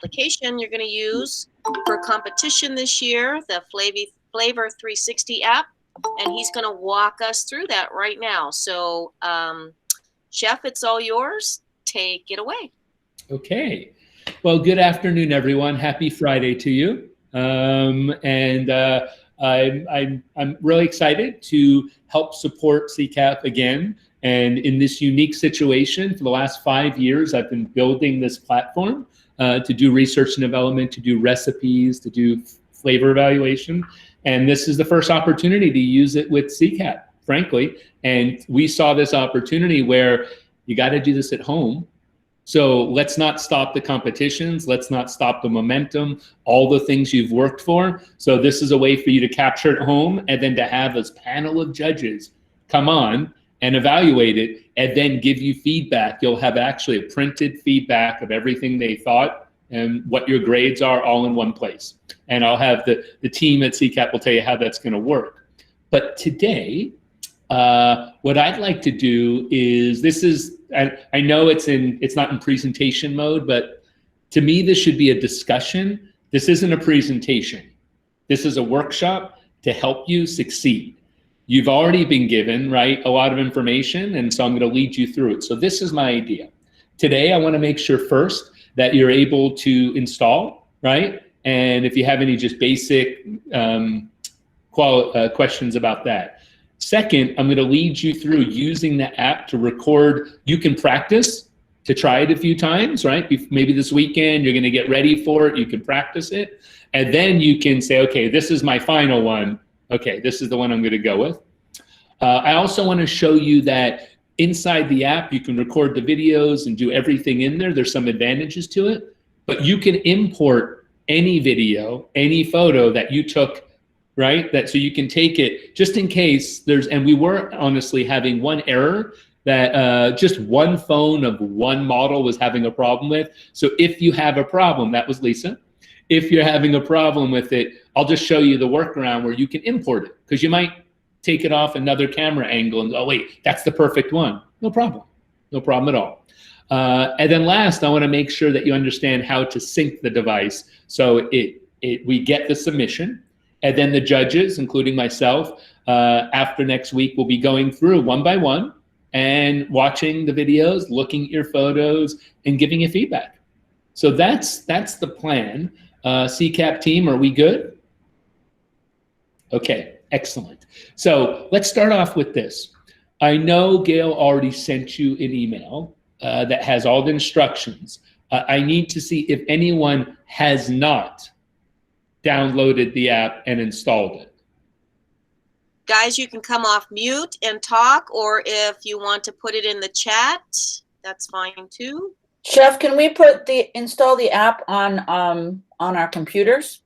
application you're going to use for competition this year, the Flavor360 app, and he's going to walk us through that right now. So, Chef, it's all yours. Take it away. Okay. Well, good afternoon, everyone. Happy Friday to you. I'm really excited to help support CCAP again. And in this unique situation, for the last 5 years, I've been building this platform to do research and development, to do recipes, to do flavor evaluation. And this is the first opportunity to use it with CCAP, frankly. And we saw this opportunity where you got to do this at home. So let's not stop the competitions. Let's not stop the momentum, all the things you've worked for. So this is a way for you to capture it home and then to have this panel of judges come on and evaluate it and then give you feedback. You'll have actually a printed feedback of everything they thought and what your grades are all in one place. And I'll have the team at CCAP will tell you how that's going to work. But today, what I'd like to do is, I know it's not in presentation mode, but to me, this should be a discussion. This isn't a presentation. This is a workshop to help you succeed. You've already been given, right, a lot of information, and so I'm going to lead you through it. So this is my idea. Today, I want to make sure first that you're able to install, right? And if you have any just basic questions about that. Second, I'm going to lead you through using the app to record. You can practice to try it a few times, right? Maybe this weekend, you're going to get ready for it. You can practice it. And then you can say, okay, this is my final one. Okay, this is the one I'm going to go with. I also want to show you that inside the app, you can record the videos and do everything in there. There's some advantages to it, but you can import any video, any photo that you took, right? So you can take it just in case and we were honestly having one error that just one phone of one model was having a problem with. So if you have a problem, that was Lisa. If you're having a problem with it, I'll just show you the workaround where you can import it, because you might take it off another camera angle and, oh wait, that's the perfect one. No problem. No problem at all. And then last, I want to make sure that you understand how to sync the device. So we get the submission, and then the judges, including myself, after next week, will be going through one by one and watching the videos, looking at your photos, and giving you feedback. So that's the plan. CCAP team, are we good? Okay, excellent. So let's start off with this. I know Gail already sent you an email that has all the instructions. I need to see if anyone has not downloaded the app and installed it. Guys, you can come off mute and talk, or if you want to put it in the chat, that's fine too. Chef, can we install the app on our computers?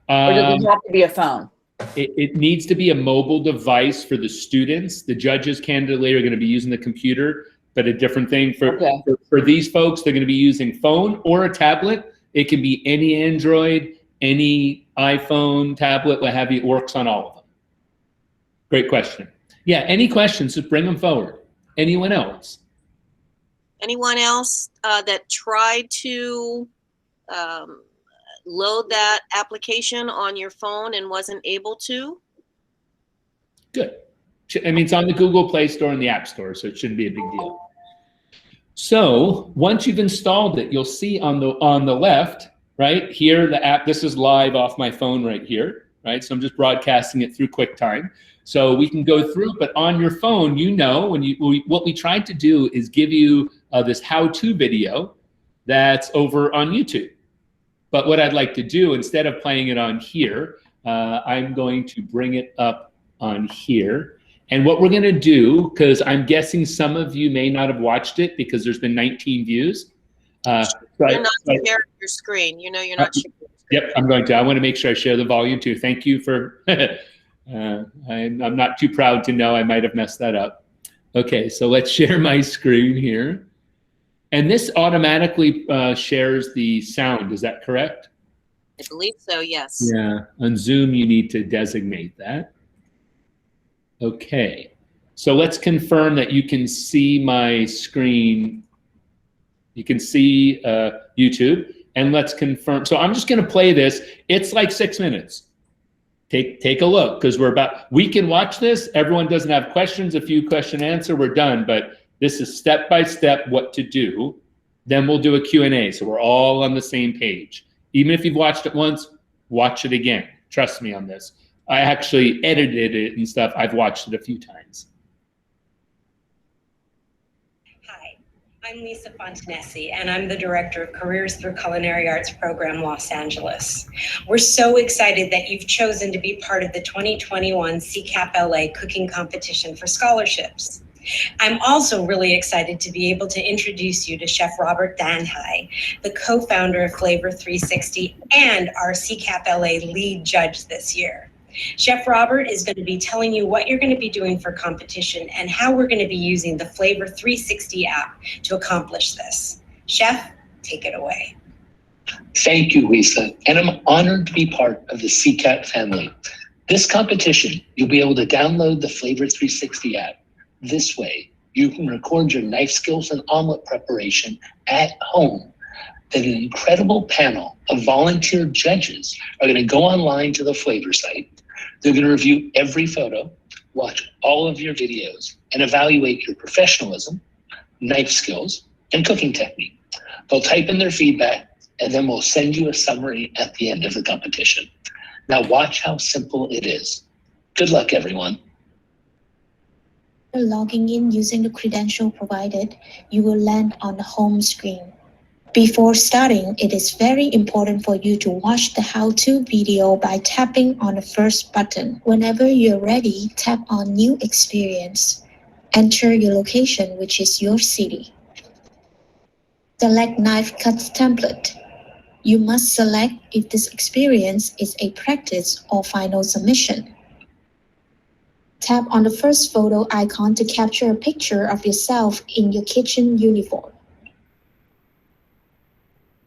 Or does it have to be a phone? It needs to be a mobile device for the students. The judges, candidly, are going to be using the computer, but a different thing. For these folks, they're going to be using phone or a tablet. It can be any Android, any iPhone, tablet, what have you. It works on all of them. Great question. Yeah, any questions, just bring them forward. Anyone else? Anyone else that tried to load that application on your phone and wasn't able to? Good. I mean, it's on the Google Play Store and the App Store, so it shouldn't be a big deal. So once you've installed it, you'll see on the left, right here, the app. This is live off my phone right here, right? So I'm just broadcasting it through QuickTime. So we can go through, but on your phone, what we tried to do is give you this how-to video that's over on YouTube. But what I'd like to do, instead of playing it on here, I'm going to bring it up on here. And what we're going to do, because I'm guessing some of you may not have watched it because there's been 19 views. You're not sharing your screen. You know you're not sharing your screen. Yep, I'm going to. I want to make sure I share the volume too. Thank you for, I'm not too proud to know I might have messed that up. Okay, so let's share my screen here. And this automatically shares the sound, is that correct? I believe so, yes. Yeah, on Zoom you need to designate that. Okay, so let's confirm that you can see my screen. You can see YouTube, and let's confirm. So I'm just going to play this. It's like 6 minutes. Take a look, because we can watch this. Everyone doesn't have questions. A few question answer, we're done. But this is step by step what to do. Then we'll do a Q&A, so we're all on the same page. Even if you've watched it once, watch it again. Trust me on this. I actually edited it and stuff. I've watched it a few times. Hi, I'm Lisa Fontanesi, and I'm the Director of Careers Through Culinary Arts Program, Los Angeles. We're so excited that you've chosen to be part of the 2021 CCAP LA Cooking Competition for Scholarships. I'm also really excited to be able to introduce you to Chef Robert Danhai, the co-founder of Flavor360 and our CCAP LA lead judge this year. Chef Robert is going to be telling you what you're going to be doing for competition and how we're going to be using the Flavor360 app to accomplish this. Chef, take it away. Thank you, Lisa, and I'm honored to be part of the CCAP family. This competition, you'll be able to download the Flavor360 app. This way, you can record your knife skills and omelet preparation at home. Then an incredible panel of volunteer judges are going to go online to the Flavor site. They're going to review every photo, watch all of your videos, and evaluate your professionalism, knife skills, and cooking technique. They'll type in their feedback, and then we'll send you a summary at the end of the competition. Now watch how simple it is. Good luck, everyone. Logging in using the credential provided, you will land on the home screen. Before starting, it is very important for you to watch the how-to video by tapping on the first button. Whenever you're ready, tap on New Experience. Enter your location, which is your city. Select Knife Cuts Template. You must select if this experience is a practice or final submission. Tap on the first photo icon to capture a picture of yourself in your kitchen uniform.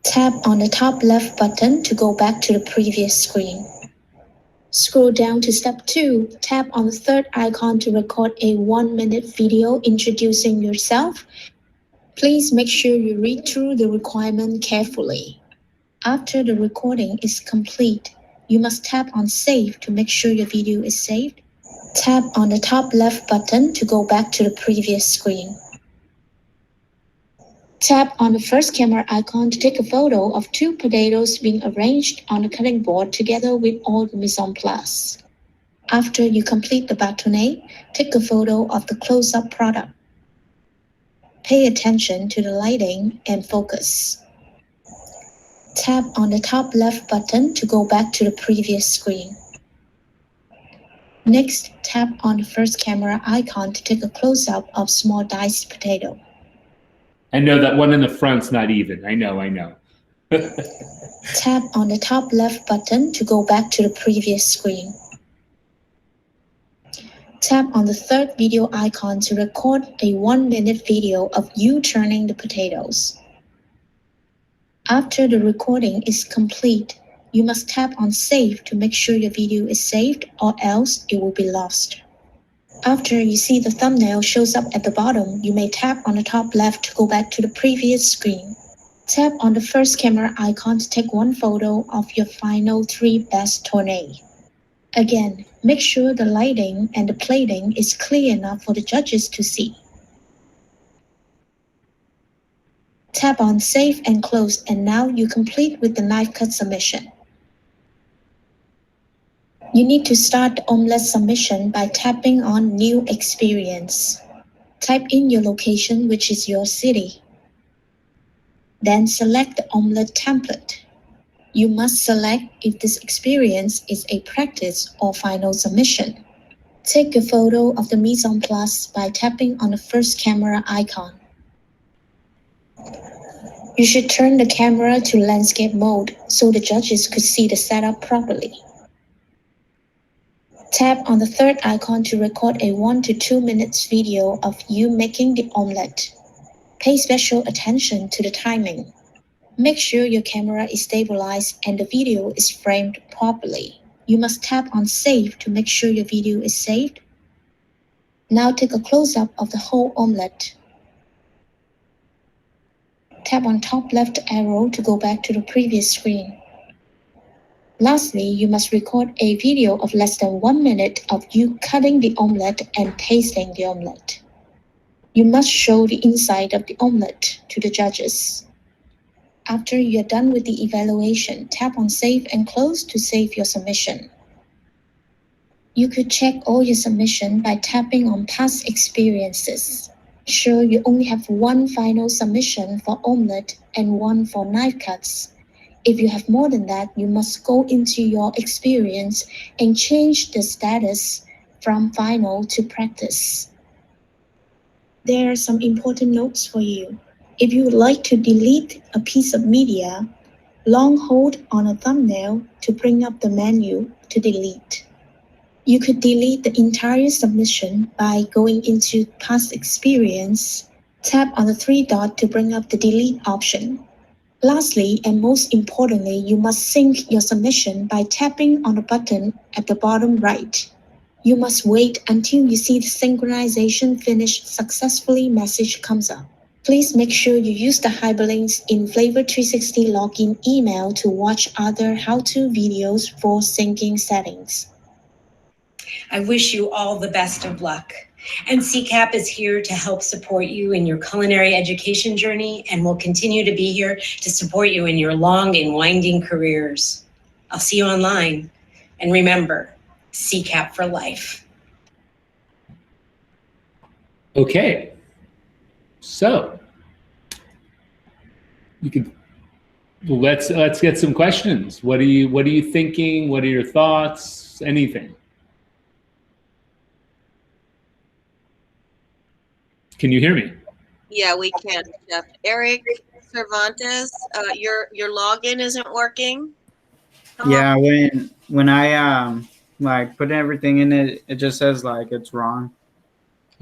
Tap on the top left button to go back to the previous screen. Scroll down to step 2. Tap on the third icon to record a 1-minute video introducing yourself. Please make sure you read through the requirement carefully. After the recording is complete, you must tap on Save to make sure your video is saved. Tap on the top left button to go back to the previous screen. Tap on the first camera icon to take a photo of 2 potatoes being arranged on the cutting board together with all the mise en place. After you complete the bâtonnet, take a photo of the close-up product. Pay attention to the lighting and focus. Tap on the top left button to go back to the previous screen. Next, tap on the first camera icon to take a close-up of small diced potato. I know that one in the front's not even. I know. Tap on the top left button to go back to the previous screen. Tap on the third video icon to record a 1-minute video of you turning the potatoes. After the recording is complete, you must tap on Save to make sure your video is saved, or else it will be lost. After you see the thumbnail shows up at the bottom, you may tap on the top left to go back to the previous screen. Tap on the first camera icon to take one photo of your final 3 best tournée. Again, make sure the lighting and the plating is clear enough for the judges to see. Tap on Save and Close, and now you're complete with the knife cut submission. You need to start the omelette submission by tapping on New Experience. Type in your location, which is your city. Then select the omelette template. You must select if this experience is a practice or final submission. Take a photo of the mise en place by tapping on the first camera icon. You should turn the camera to landscape mode so the judges could see the setup properly. Tap on the third icon to record a 1 to 2 minutes video of you making the omelette. Pay special attention to the timing. Make sure your camera is stabilized and the video is framed properly. You must tap on Save to make sure your video is saved. Now take a close-up of the whole omelette. Tap on top left arrow to go back to the previous screen. Lastly, you must record a video of less than 1 minute of you cutting the omelette and tasting the omelette. You must show the inside of the omelette to the judges. After you're done with the evaluation, tap on Save and Close to save your submission. You could check all your submission by tapping on Past Experiences. Sure, you only have one final submission for omelette and one for knife cuts. If you have more than that, you must go into your experience and change the status from final to practice. There are some important notes for you. If you would like to delete a piece of media, long hold on a thumbnail to bring up the menu to delete. You could delete the entire submission by going into Past Experience, tap on the three dots to bring up the delete option. Lastly, and most importantly, you must sync your submission by tapping on the button at the bottom right. You must wait until you see the synchronization finished successfully message comes up. Please make sure you use the hyperlinks in Flavor360 login email to watch other how-to videos for syncing settings. I wish you all the best of luck. And CCAP is here to help support you in your culinary education journey and will continue to be here to support you in your long and winding careers. I'll see you online. And remember, CCAP for life. Okay. So you can let's get some questions. What are you thinking? What are your thoughts? Anything? Can you hear me? Yeah, we can, Jeff. Eric Cervantes, your login isn't working. Yeah, when I like put everything in it, it just says like it's wrong.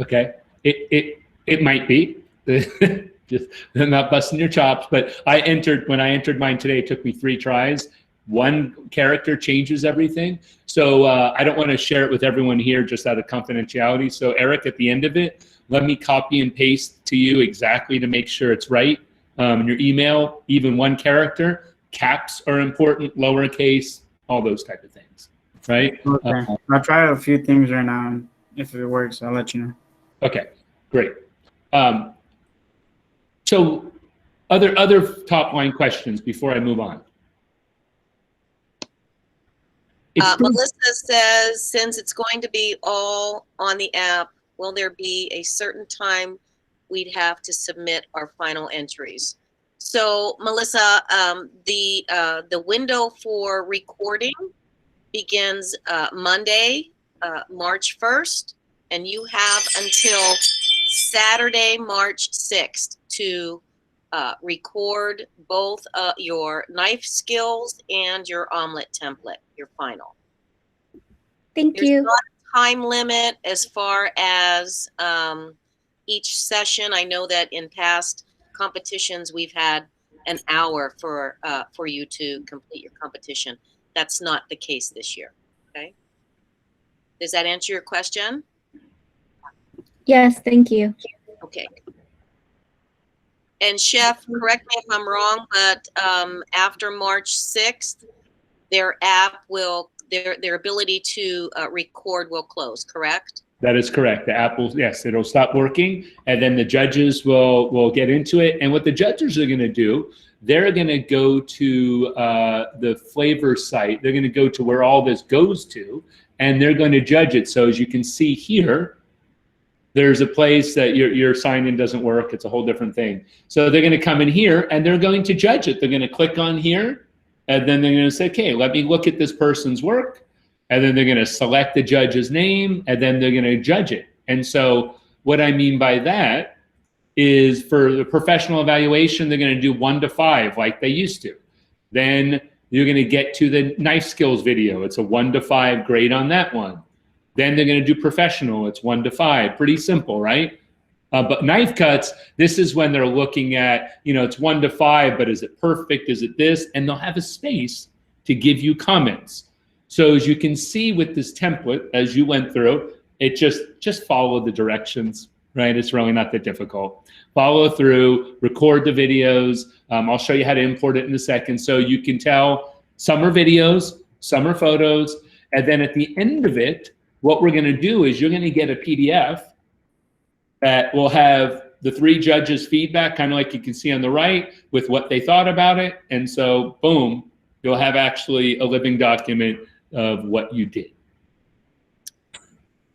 Okay. It might be. Just I'm not busting your chops, but when I entered mine today, it took me 3 tries. One character changes everything. So I don't want to share it with everyone here just out of confidentiality. So Eric, at the end of it, let me copy and paste to you exactly to make sure it's right. In your email, even one character, caps are important, lowercase, all those type of things, right? Okay. I'll try a few things right now, and if it works, I'll let you know. Okay, great. So other top line questions before I move on. Melissa says, since it's going to be all on the app, will there be a certain time we'd have to submit our final entries? So Melissa, the window for recording begins Monday, March 1st, and you have until Saturday, March 6th to record both your knife skills and your omelet template, your final. Thank you. There's not a time limit as far as each session. I know that in past competitions we've had an hour for you to complete your competition. That's not the case this year. Okay. Does that answer your question? Yes, thank you. Okay. And Chef, correct me if I'm wrong, but after March 6th, their app will, their ability to record will close, correct? That is correct. The app will, yes, it'll stop working, and then the judges will get into it. And what the judges are going to do, they're going to go to the Flavor site. They're going to go to where all this goes to, and they're going to judge it. So as you can see here, there's a place that your sign-in doesn't work. It's a whole different thing. So they're going to come in here, and they're going to judge it. They're going to click on here, and then they're going to say, okay, let me look at this person's work. And then they're going to select the judge's name, and then they're going to judge it. And so what I mean by that is for the professional evaluation, they're going to do 1 to 5 like they used to. Then you're going to get to the knife skills video. It's a 1 to 5 grade on that one. Then they're going to do professional. It's 1 to 5. Pretty simple, right? But knife cuts, this is when they're looking at, you know, it's 1 to 5, but is it perfect? Is it this? And they'll have a space to give you comments. So as you can see with this template, as you went through, it just follow the directions. right? It's really not that difficult. Follow through, record the videos. I'll show you how to import it in a second. So you can tell some are videos, some are photos. And then at the end of it, what we're gonna do is you're gonna get a PDF that will have the 3 judges' feedback, kind of like you can see on the right, with what they thought about it. And so, boom, you'll have actually a living document of what you did.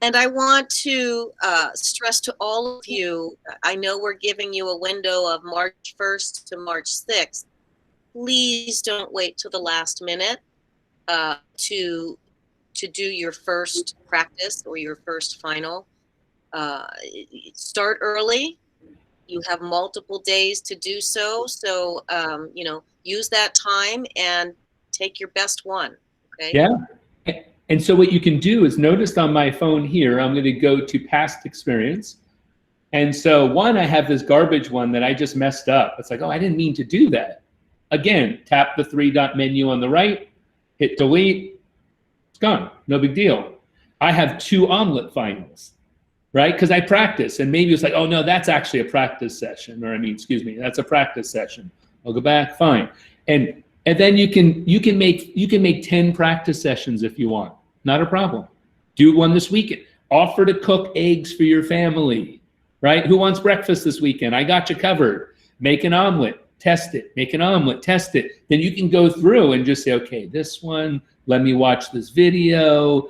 And I want to stress to all of you, I know we're giving you a window of March 1st to March 6th. Please don't wait till the last minute to do your first practice or your first final. Start early. You have multiple days to do so. So, you know, use that time and take your best one, okay? Yeah. And so what you can do is, notice on my phone here, I'm going to go to past experience. And so one, I have this garbage one that I just messed up. It's like, oh, I didn't mean to do that. Again, tap the 3-dot menu on the right, hit delete, it's gone, no big deal. I have 2 omelet finals, right? Because I practice, and maybe it's like, oh no, that's actually a practice session, or I mean, excuse me, that's a practice session. I'll go back, fine. And then you can make 10 practice sessions if you want. Not a problem. Do one this weekend. Offer to cook eggs for your family, right? Who wants breakfast this weekend? I got you covered. Make an omelet, test it. Make an omelet, test it. Then you can go through and just say, okay, this one, let me watch this video.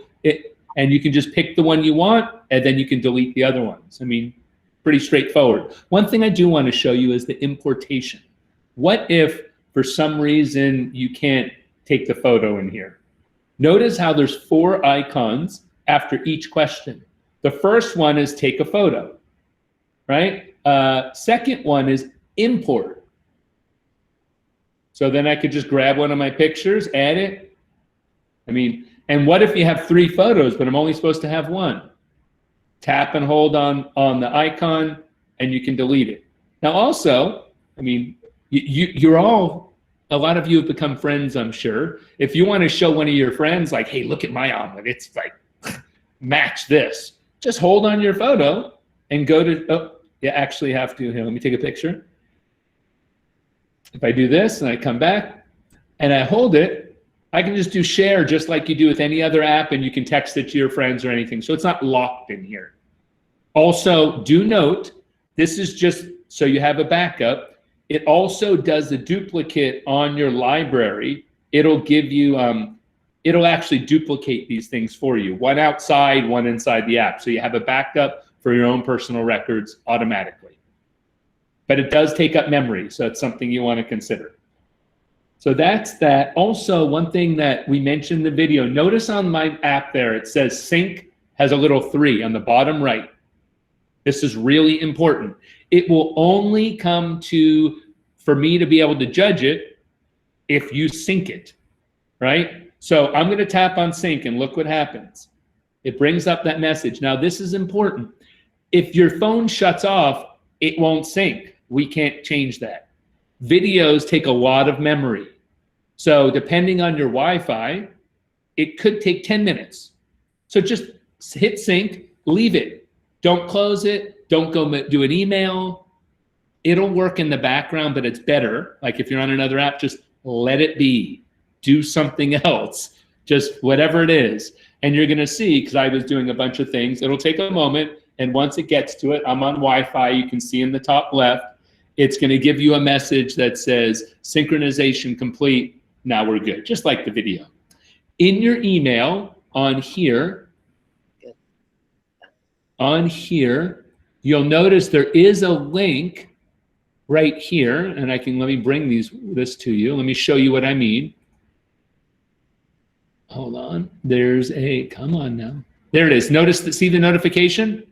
And you can just pick the one you want, and then you can delete the other ones. I mean, pretty straightforward. One thing I do want to show you is the importation. What if, for some reason, you can't take the photo in here? Notice how there's 4 icons after each question. The first one is take a photo, right? Second one is import. So then I could just grab one of my pictures, add it. I mean, and what if you have 3 photos, but I'm only supposed to have 1? Tap and hold on the icon, and you can delete it. Now also, I mean, you're all, a lot of you have become friends, I'm sure. If you want to show one of your friends, like, hey, look at my omelet, it's like, match this. Just hold on your photo and go to, oh, you actually have to, here, let me take a picture. If I do this and I come back and I hold it, I can just do share just like you do with any other app, and you can text it to your friends or anything. So it's not locked in here. Also, do note, this is just so you have a backup. It also does a duplicate on your library. It'll give you, it'll actually duplicate these things for you. One outside, one inside the app. So you have a backup for your own personal records automatically. But it does take up memory, so it's something you want to consider. So that's that. Also, one thing that we mentioned in the video, notice on my app there, it says sync has a little 3 on the bottom right. This is really important. It will only come to, for me to be able to judge it, if you sync it, right? So I'm going to tap on sync and look what happens. It brings up that message. Now this is important. If your phone shuts off, it won't sync. We can't change that. Videos take a lot of memory. So depending on your Wi-Fi, it could take 10 minutes. So just hit sync, leave it. Don't close it. Don't go do an email. It'll work in the background, but it's better. Like if you're on another app, just let it be. Do something else, just whatever it is. And you're gonna see, because I was doing a bunch of things, it'll take a moment. And once it gets to it, I'm on Wi-Fi, you can see in the top left, it's gonna give you a message that says synchronization complete. Now we're good, just like the video. In your email on here, you'll notice there is a link right here, and let me bring this to you. Let me show you what I mean. Hold on, come on now. There it is, see the notification?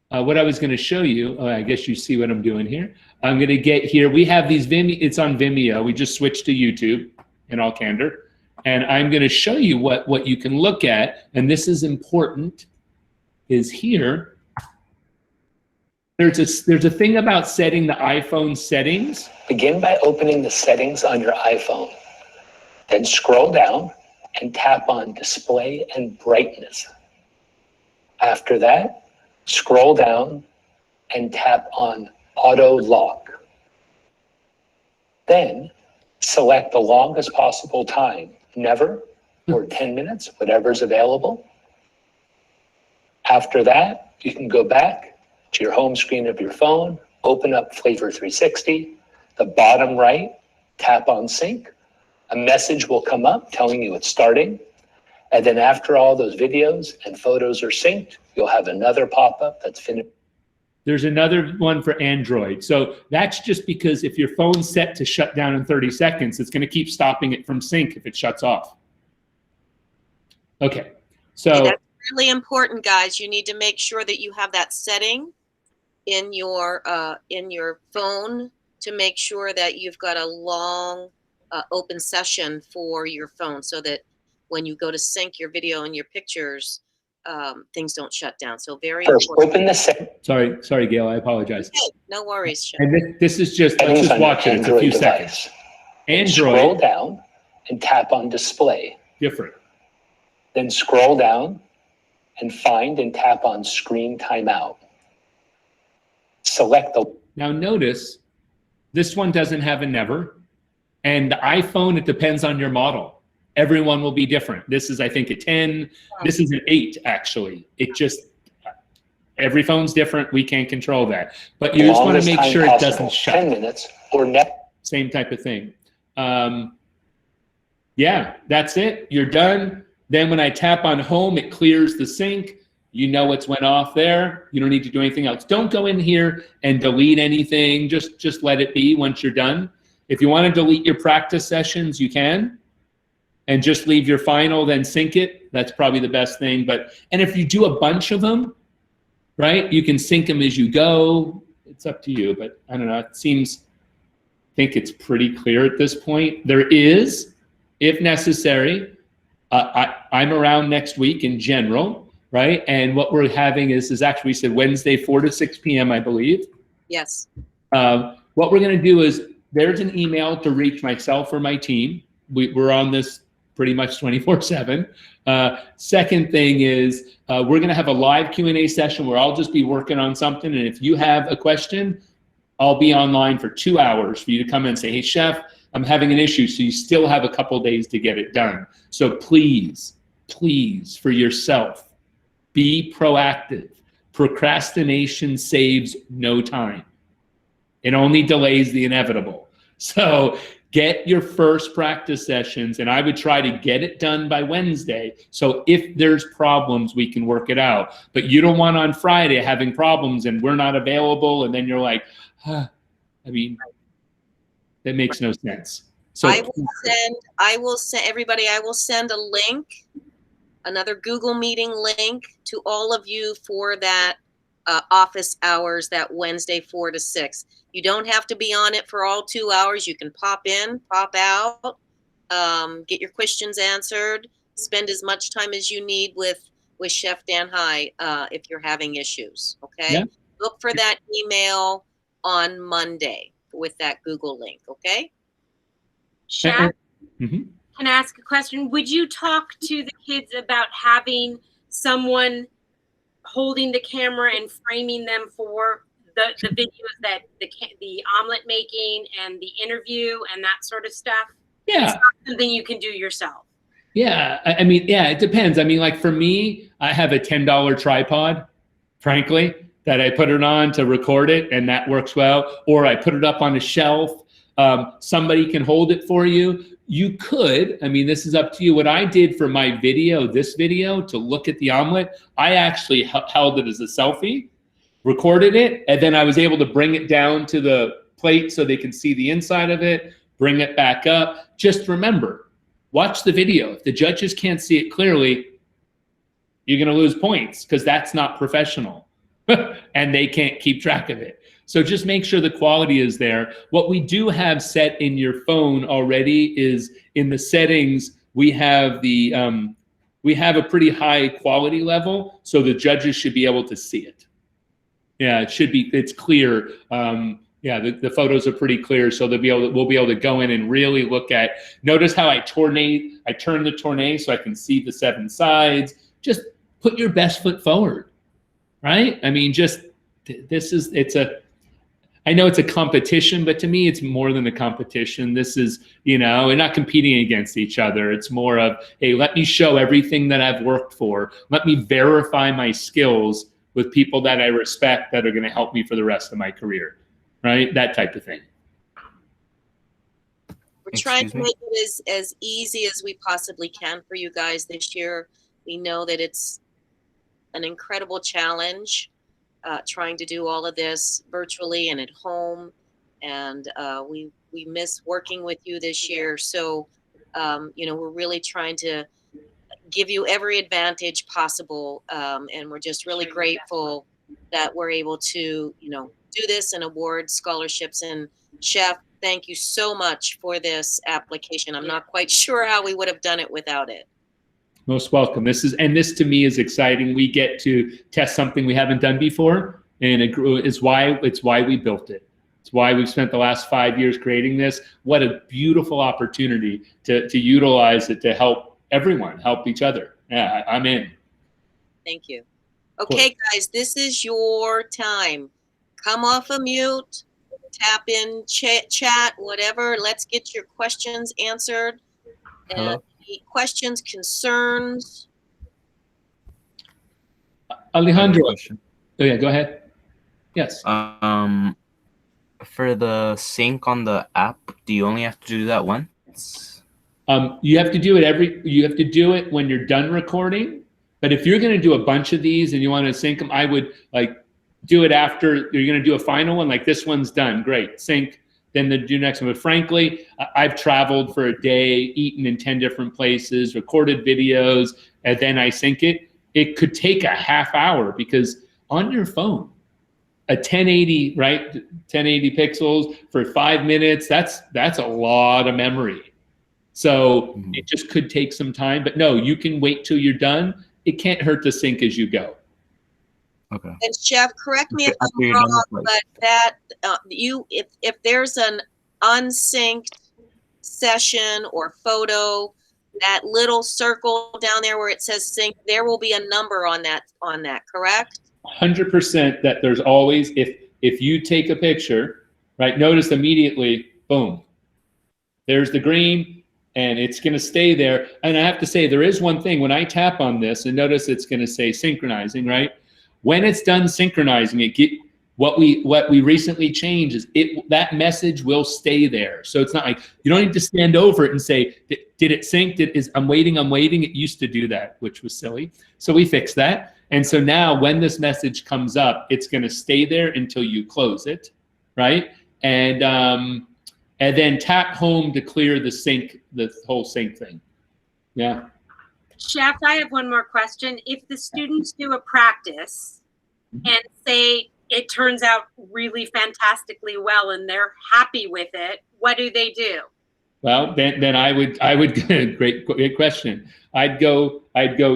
What I was gonna show you, I guess you see what I'm doing here. I'm gonna get here, we have these it's on Vimeo, we just switched to YouTube, in all candor. And I'm gonna show you what you can look at, and this is important, is here. There's a thing about setting the iPhone settings. Begin by opening the settings on your iPhone. Then scroll down and tap on display and brightness. After that, scroll down and tap on Auto Lock. Then select the longest possible time, never or 10 minutes, whatever's available. After that, you can go back to your home screen of your phone, open up Flavor360, the bottom right, tap on sync. A message will come up telling you it's starting. And then after all those videos and photos are synced, you'll have another pop-up that's finished. There's another one for Android. So that's just because if your phone's set to shut down in 30 seconds, it's going to keep stopping it from sync if it shuts off. Okay, so Okay, that's really important, guys. You need to make sure that you have that setting in your phone to make sure that you've got a long open session for your phone, so that when you go to sync your video and your pictures, things don't shut down. So very First, important. open the setting. sorry, Gail, I apologize. Okay, no worries, Chef. And this is just, let's just watch it. It's a few seconds. Scroll Android, down and tap on display. different. Then scroll down and find and tap on screen timeout. Select the. Now notice, this one doesn't have a never. And the iPhone, it depends on your model. Everyone will be different. This is, I think, a 10. This is an 8, actually. It just, every phone's different. We can't control that. But you just want to make sure it doesn't shut. 10 minutes or next. Same type of thing. Yeah, that's it. You're done. Then when I tap on home, it clears the sync. You know what's went off there. You don't need to do anything else. Don't go in here and delete anything. Just let it be once you're done. If you want to delete your practice sessions, you can. And just leave your final, then sync it. That's probably the best thing. And if you do a bunch of them, right, you can sync them as you go. It's up to you, but I don't know. It seems, I think it's pretty clear at this point. There is, if necessary, I'm around next week in general, right? And what we're having is actually, we said Wednesday, 4 to 6 p.m., I believe. Yes. What we're going to do is, there's an email to reach myself or my team. We're on this pretty much 24/7. Second thing is, we're going to have a live Q&A session where I'll just be working on something. And if you have a question, I'll be online for 2 hours for you to come in and say, hey, Chef, I'm having an issue. So you still have a couple days to get it done. So please, for yourself, be proactive. Procrastination saves no time. It only delays the inevitable. So get your first practice sessions, and I would try to get it done by Wednesday. So if there's problems, we can work it out. But you don't want on Friday having problems and we're not available, and then you're like, I mean, that makes no sense. So I will send everybody, I will send a link, another Google meeting link to all of you for that office hours, that Wednesday 4 to 6. You don't have to be on it for all 2 hours. You can pop in, pop out, get your questions answered, spend as much time as you need with Chef Dan Hai if you're having issues, okay? Yeah. Look for that email on Monday with that Google link, okay? Chef, Mm-hmm. can I ask a question? Would you talk to the kids about having someone holding the camera and framing them for the videos, that the omelet making and the interview and that sort of stuff? Yeah. It's not something you can do yourself. Yeah, I mean, yeah, it depends. I mean, like for me, I have a $10 tripod, frankly, that I put it on to record it, and that works well. Or I put it up on a shelf. Somebody can hold it for you. You could, I mean, this is up to you. What I did for my video, this video, to look at the omelet, I actually held it as a selfie, recorded it, and then I was able to bring it down to the plate so they can see the inside of it, bring it back up. Just remember, watch the video. If the judges can't see it clearly, you're going to lose points because that's not professional and they can't keep track of it. So just make sure the quality is there. What we do have set in your phone already is in the settings, we have a pretty high quality level, so the judges should be able to see it. Yeah, it's clear. Yeah, the photos are pretty clear, so we'll be able to go in and really look at. Notice how I turn the tourne so I can see the 7 sides. Just put your best foot forward. right? I mean, just I know it's a competition, but to me, it's more than a competition. This is, we're not competing against each other. It's more of, hey, let me show everything that I've worked for. Let me verify my skills with people that I respect that are going to help me for the rest of my career, right? That type of thing. We're trying to make it as easy as we possibly can for you guys this year. We know that it's an incredible challenge. Trying to do all of this virtually and at home, and we miss working with you this year. So, we're really trying to give you every advantage possible, and we're just really grateful that we're able to, do this and award scholarships. And Chef, thank you so much for this application. I'm not quite sure how we would have done it without it. Most welcome. This to me is exciting. We get to test something we haven't done before, and it's why we built it. It's why we've spent the last 5 years creating this. What a beautiful opportunity to utilize it to help everyone, help each other. Yeah, I'm in. Thank you. Okay, guys, this is your time. Come off of mute, tap in chat, whatever. Let's get your questions answered. Hello. Questions, concerns? Alejandro. Oh yeah, go ahead. Yes. For the sync on the app, do you only have to do that once? You have to do it you have to do it when you're done recording. But if you're going to do a bunch of these and you want to sync them, I would do it after you're going to do a final one. Like this one's done, great, sync. Then do next one. But frankly, I've traveled for a day, eaten in 10 different places, recorded videos, and then I sync it. It could take a half hour because on your phone, a 1080, right? 1080 pixels for 5 minutes, that's a lot of memory. So it just could take some time, but no, you can wait till you're done. It can't hurt to sync as you go. Okay. And Chef, correct me if I'm wrong, but that if there's an unsynced session or photo, that little circle down there where it says sync, there will be a number on that, correct? 100% that there's always, if you take a picture, right, notice immediately, boom, there's the green, and it's going to stay there. And I have to say, there is one thing, when I tap on this, and notice it's going to say synchronizing, right? When it's done synchronizing, what we recently changed is that message will stay there. So it's not like you don't need to stand over it and say, did it sync? I'm waiting. It used to do that, which was silly. So we fixed that. And so now when this message comes up, it's going to stay there until you close it, right? And then tap home to clear the whole sync thing. Yeah. Chef, I have one more question. If the students do a practice and say it turns out really fantastically well and they're happy with it, what do they do? Well, then I would great question. I'd go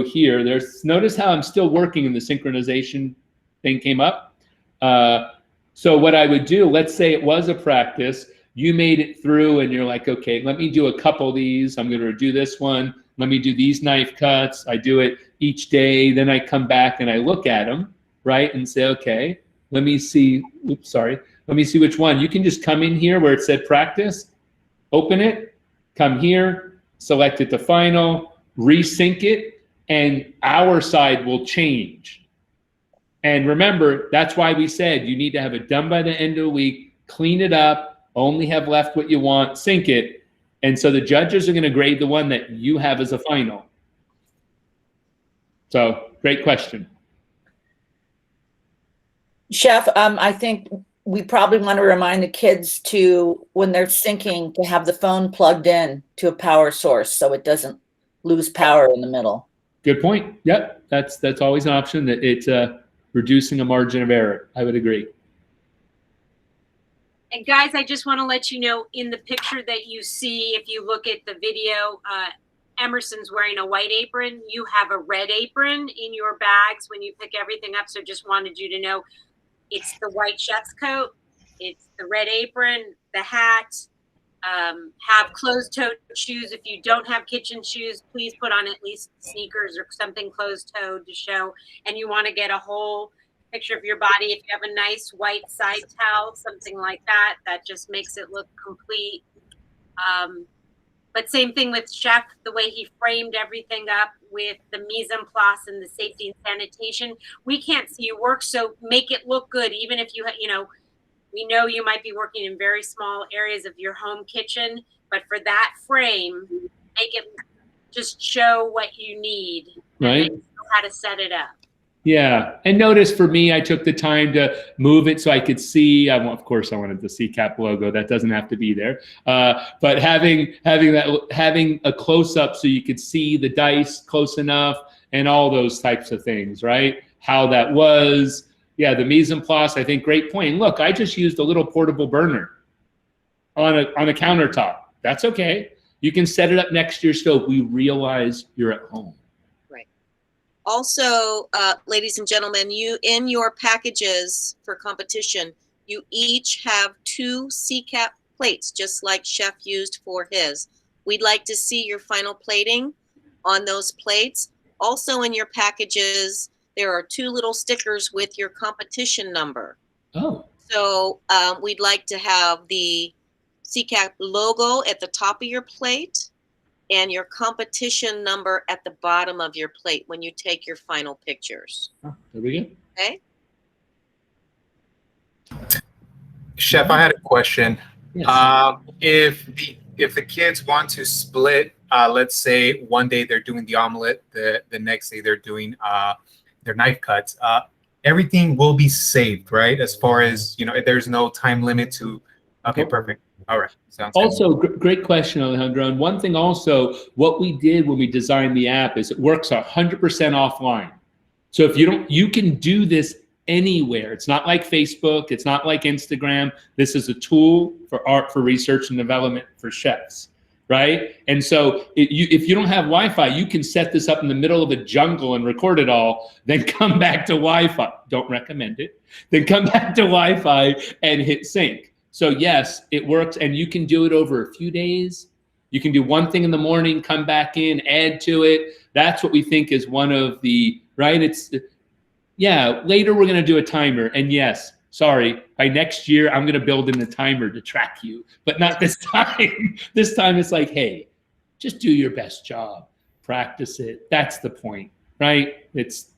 here. Notice how I'm still working and the synchronization thing came up. So what I would do, let's say it was a practice, you made it through and you're like, okay, let me do a couple of these. I'm going to do this one. Let me do these knife cuts. I do it each day. Then I come back and I look at them, right? And say, okay, let me see. Oops, sorry. Let me see which one. You can just come in here where it said practice, open it, come here, select it to final, resync it, and our side will change. And remember, that's why we said you need to have it done by the end of the week, clean it up, only have left what you want, sync it. And so the judges are going to grade the one that you have as a final. So great question. Chef, I think we probably want to remind the kids to, when they're syncing, to have the phone plugged in to a power source so it doesn't lose power in the middle. Good point. Yep, that's always an option. That it's reducing a margin of error. I would agree. And guys, I just want to let you know, in the picture that you see, if you look at the video, Emerson's wearing a white apron. You have a red apron in your bags when you pick everything up. So just wanted you to know it's the white chef's coat, it's the red apron, the hat, have closed-toed shoes. If you don't have kitchen shoes, please put on at least sneakers or something closed-toed to show. And you want to get a whole picture of your body. If you have a nice white side towel, something like that, that just makes it look complete. But same thing with Chef, the way he framed everything up with the mise en place and the safety and sanitation. We can't see your work, so make it look good. Even if you, we know you might be working in very small areas of your home kitchen, but for that frame, make it just show what you need, Right. and then know how to set it up. Yeah, and notice for me, I took the time to move it so I could see. Of course, I wanted the CCAP logo. That doesn't have to be there, but having a close up so you could see the dice close enough and all those types of things, right? How that was, yeah, the mise en place. I think great point. Look, I just used a little portable burner on a countertop. That's okay. You can set it up next to your stove. We realize you're at home. Also, ladies and gentlemen, you in your packages for competition, you each have 2 CCAP plates, just like Chef used for his. We'd like to see your final plating on those plates. Also in your packages, there are 2 little stickers with your competition number. Oh. So we'd like to have the CCAP logo at the top of your plate and your competition number at the bottom of your plate when you take your final pictures. There we go. Okay. Chef, I had a question. Yes. If the kids want to split, let's say one day they're doing the omelet, the next day they're doing their knife cuts, everything will be saved, right? As far as, there's no time limit to. Okay, Nope. perfect. All right. Sounds Also, great question, Alejandro. And one thing also, what we did when we designed the app is it works 100% offline. So if you can do this anywhere. It's not like Facebook. It's not like Instagram. This is a tool for art, for research and development for chefs, right? And so if you don't have Wi-Fi, you can set this up in the middle of the jungle and record it all, then come back to Wi-Fi. Don't recommend it. Then come back to Wi-Fi and hit sync. So yes, it works, and you can do it over a few days. You can do one thing in the morning, come back in, add to it. That's what we think is one of the, right? Later we're gonna do a timer, and yes, sorry, by next year, I'm gonna build in a timer to track you, but not this time. This time it's like, hey, just do your best job, practice it. That's the point, right? It's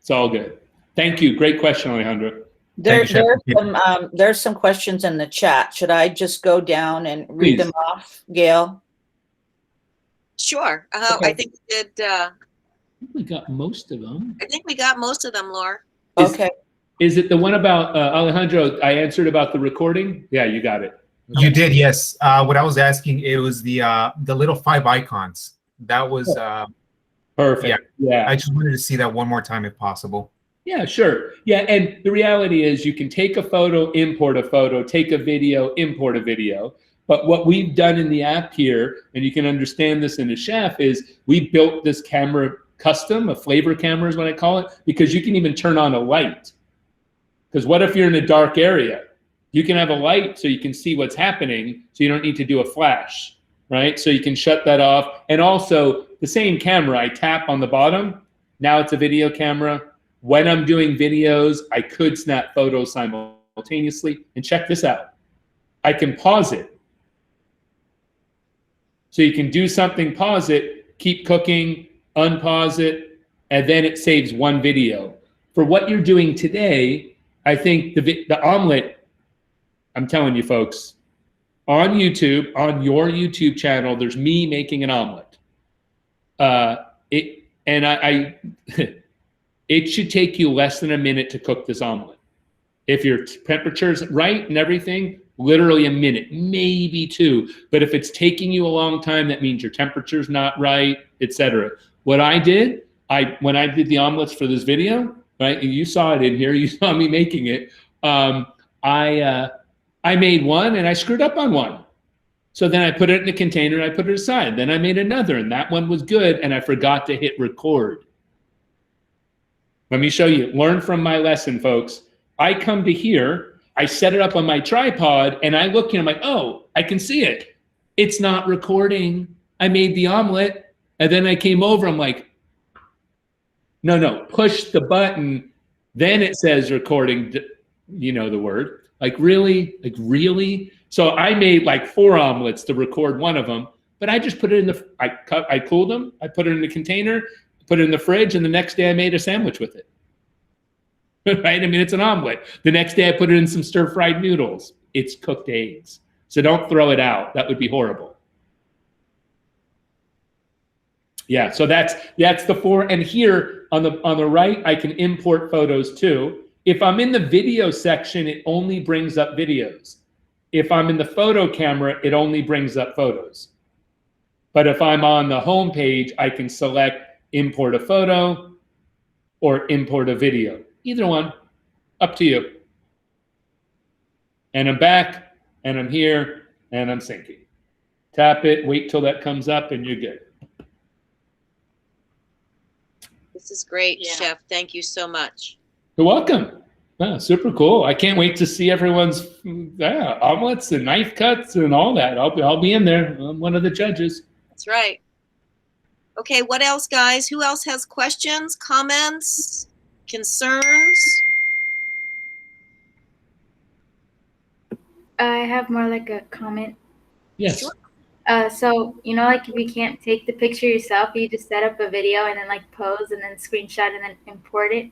all good. Thank you, great question, Alejandro. There's some questions in the chat. Should I just go down and read them off, Gail? Sure. Okay. I think we did. We got most of them. I think we got most of them, Laura. Okay. Is it the one about Alejandro? I answered about the recording. Yeah, you got it. You did, yes. What I was asking, it was the little 5 icons. That was perfect. Yeah. I just wanted to see that one more time if possible. Yeah, sure. Yeah, and the reality is you can take a photo, import a photo, take a video, import a video. But what we've done in the app here, and you can understand this in a chef, is we built this camera custom, a flavor camera is what I call it, because you can even turn on a light. Because what if you're in a dark area? You can have a light so you can see what's happening, so you don't need to do a flash, right? So you can shut that off. And also, the same camera, I tap on the bottom, now it's a video camera. When I'm doing videos, I could snap photos simultaneously. And check this out. I can pause it. So you can do something, pause it, keep cooking, unpause it, and then it saves one video. For what you're doing today, I think the omelet, I'm telling you folks, on YouTube, on your YouTube channel, there's me making an omelet. It should take you less than a minute to cook this omelet. If your temperature's right and everything, literally a minute, maybe 2. But if it's taking you a long time, that means your temperature's not right, etc. What I did, when I did the omelets for this video, right? You saw it in here. You saw me making it. I made one and I screwed up on one. So then I put it in a container and I put it aside. Then I made another and that one was good and I forgot to hit record. Let me show you. Learn from my lesson, folks. I come to here, I set it up on my tripod, and I look and I'm like, oh, I can see it. It's not recording. I made the omelet, and then I came over, I'm like, no, push the button Then it says recording, you know, the word. Like really? Like really? So I made like 4 omelets to record one of them, but I just put it in the, I cooled them, I put it in the container, put it in the fridge, and the next day I made a sandwich with it. Right? I mean, it's an omelet. The next day I put it in some stir-fried noodles. It's cooked eggs. So don't throw it out. That would be horrible. Yeah, so that's the 4. And here on the right, I can import photos too. If I'm in the video section, it only brings up videos. If I'm in the photo camera, it only brings up photos. But if I'm on the home page, I can select import a photo or import a video. Either one, up to you. And I'm back, and I'm here, and I'm syncing. Tap it, wait till that comes up, and you're good. This is great, Chef. Thank you so much. You're welcome. Oh, super cool. I can't wait to see everyone's omelets and knife cuts and all that. I'll be in there. I'm one of the judges. That's right. Okay, what else, guys? Who else has questions, comments, concerns? I have more like a comment. Yes. Sure. So, you know, like if you can't take the picture yourself, you just set up a video and then like pose and then screenshot and then import it.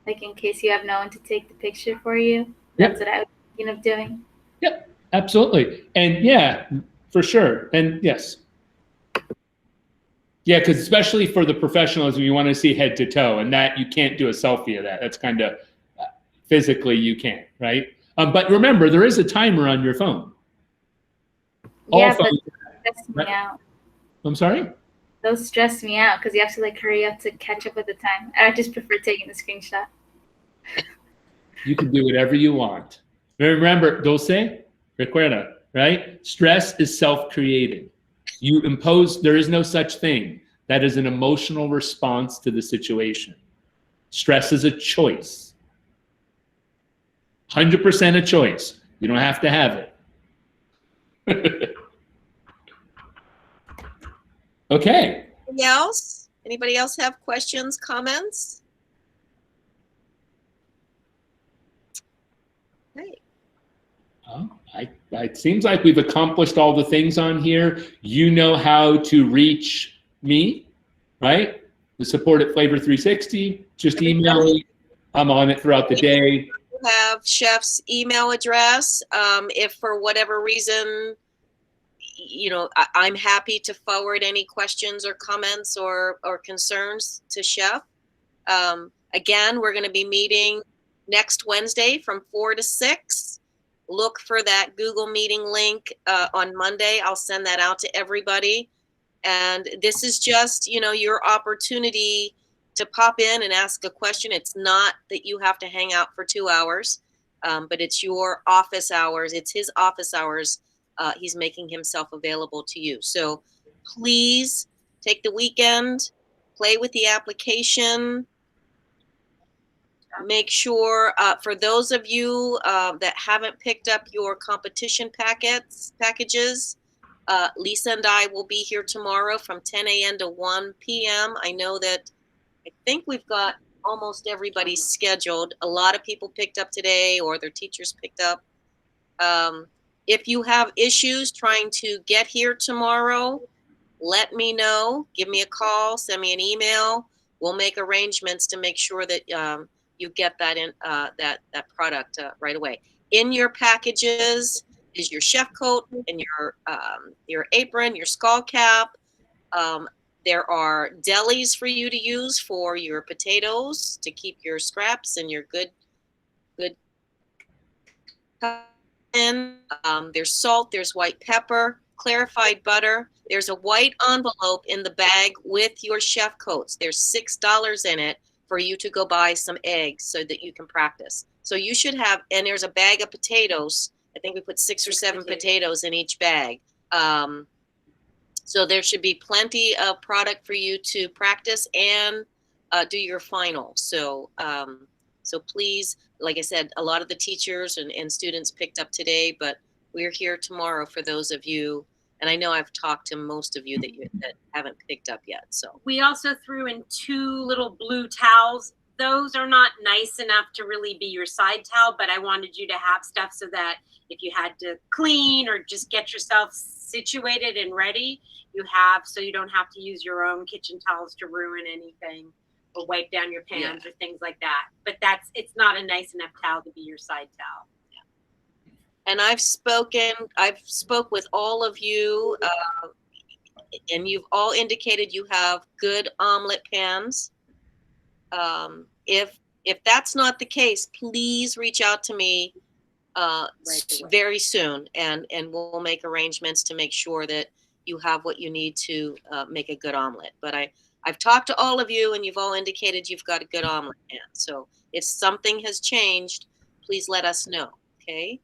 Like in case you have no one to take the picture for you. That's what I was thinking of doing. Yep, absolutely. And yeah, for sure. And yes. Yeah, because especially for the professionals, you want to see head to toe, and that you can't do a selfie of that. That's kind of physically you can't, right? But remember, there is a timer on your phone. Yeah, but that stressed me out. I'm sorry? Those stress me out because you have to like hurry up to catch up with the time. I just prefer taking the screenshot. You can do whatever you want. Remember, dulce, recuerda, right? Stress is self-created. You impose, there is no such thing. That is an emotional response to the situation. Stress is a choice. 100% a choice. You don't have to have it. Okay. Anybody else? Anybody else have questions, comments? Hey. It seems like we've accomplished all the things on here. You know how to reach me, right? The support at Flavor360. Just email me. I'm on it throughout the day. You have Chef's email address. If for whatever reason, you know, I'm happy to forward any questions or comments or concerns to Chef. Again, we're going to be meeting next Wednesday from 4 to 6. Look for that Google Meeting link on Monday. I'll send that out to everybody. And this is just, you know, your opportunity to pop in and ask a question. It's not that you have to hang out for 2 hours, but it's your office hours. It's his office hours. He's making himself available to you. So please take the weekend, play with the application. Make sure, for those of you that haven't picked up your competition packages, Lisa and I will be here tomorrow from 10 a.m. to 1 p.m. I know that I think we've got almost everybody scheduled. A lot of people picked up today or their teachers picked up. If you have issues trying to get here tomorrow, let me know. Give me a call, send me an email. We'll make arrangements to make sure that you get that in that product right away. In your packages is your chef coat and your apron, your skull cap. There are delis for you to use for your potatoes to keep your scraps and your good. There's salt, there's white pepper, clarified butter. There's a white envelope in the bag with your chef coats. There's $6 in it for you to go buy some eggs so that you can practice. So you should have, and there's a bag of potatoes. I think we put 6 or 7 potatoes in each bag. So there should be plenty of product for you to practice and do your final. So please, like I said, a lot of the teachers and students picked up today, but we're here tomorrow for those of you. And I know I've talked to most of you that haven't picked up yet. So we also threw in 2 little blue towels those are not nice enough to really be your side towel, but I wanted you to have stuff so that if you had to clean or just get yourself situated and ready, you have, so you don't have to use your own kitchen towels to ruin anything or wipe down your pans or things like that. But it's not a nice enough towel to be your side towel. And I've spoke with all of you, and you've all indicated you have good omelet pans. If that's not the case, please reach out to me very soon, and we'll make arrangements to make sure that you have what you need to make a good omelet. But I've talked to all of you, and you've all indicated you've got a good omelet pan. So if something has changed, please let us know, okay?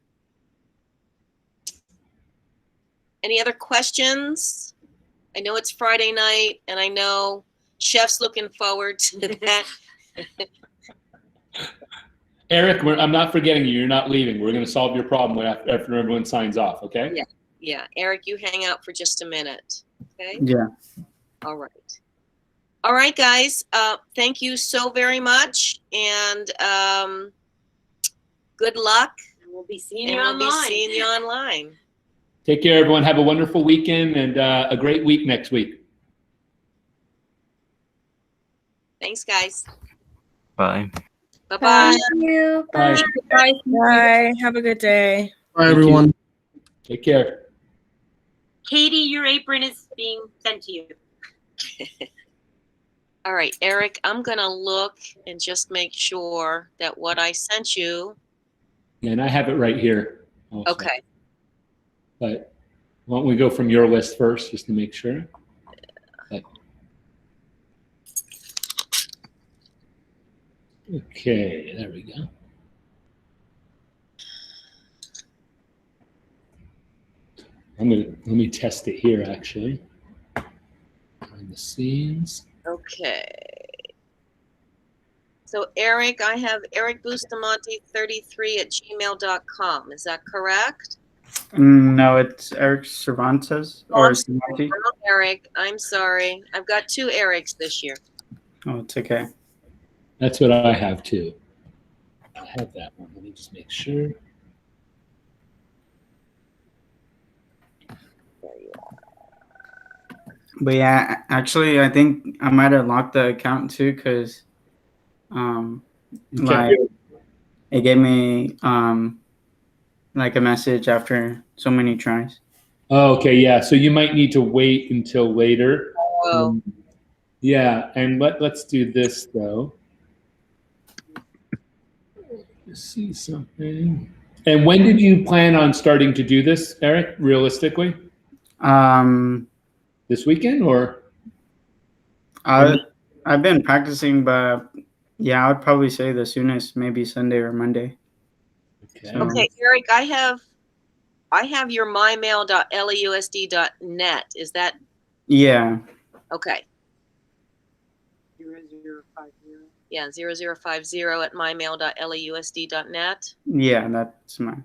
Any other questions? I know it's Friday night, and I know Chef's looking forward to that. Eric, I'm not forgetting you. You're not leaving. We're going to solve your problem after everyone signs off, okay? Yeah. Eric, you hang out for just a minute, okay? Yeah. All right, guys. Thank you so very much, and good luck. And we'll be seeing you online. Take care, everyone. Have a wonderful weekend and a great week next week. Thanks, guys. Bye. Bye-bye. Thank you. Bye. Bye. Bye. Have a good day. Bye, everyone. Take care. Katie, your apron is being sent to you. All right, Eric, I'm going to look and just make sure that what I sent you. Yeah, and I have it right here also. Okay. But why don't we go from your list first, just to make sure? Okay, there we go. Let me test it here, actually. Behind the scenes. Okay. So Eric, I have ericbustamante33@gmail.com. Is that correct? No, it's Eric Cervantes or I'm Cervantes. Eric, I'm sorry. I've got two Erics this year. Oh, it's okay. That's what I have too. I have that one. Let me just make sure. But yeah, actually, I think I might have locked the account too, because like it gave me like a message after so many tries. Oh, okay, yeah. So you might need to wait until later. Oh. Yeah, and let's do this though. Let's see something. And when did you plan on starting to do this, Eric? Realistically, this weekend or? I've been practicing, but yeah, I would probably say the soonest, maybe Sunday or Monday. Okay. So, Okay, Eric, I have your mymail.lausd.net. Is that yeah. okay? 0050. Yeah, 0050@mymail.lausd.net. Yeah, that's mine.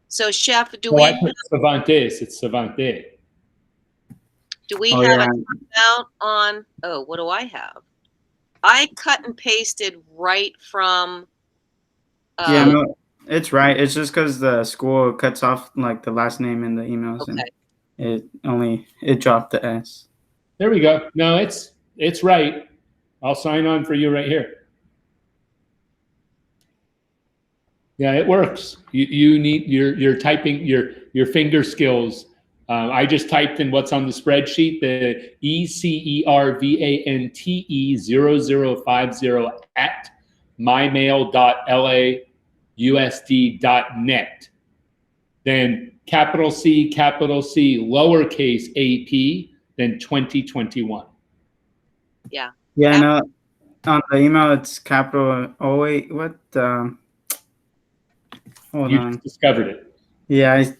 So, Chef, do I we put Cervantes. It's Cervantes. have yeah. a timeout on? Oh, what do I have? I cut and pasted right from. Yeah, no, it's right. It's just because the school cuts off like the last name in the emails, Okay. and it dropped the S. There we go. No, it's right. I'll sign on for you right here. Yeah, it works. You need your typing your finger skills. I just typed in what's on the spreadsheet, the ECERVANTE005@mymail.lausd.net. Then capital C, lowercase AP, then 2021. Yeah. Yeah, I know. On the email, it's capital. Oh wait, what? Hold You on. just discovered it. Yeah, It's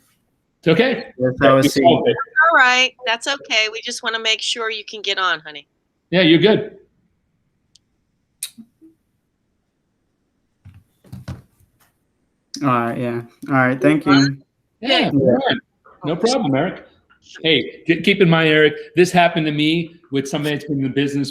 okay. I was You seeing. solved it. All right, that's okay. We just want to make sure you can get on, honey. Yeah, you're good. All right, yeah. All right, thank you. Yeah, no problem, Eric. Hey, keep in mind, Eric, this happened to me with somebody that's been in the business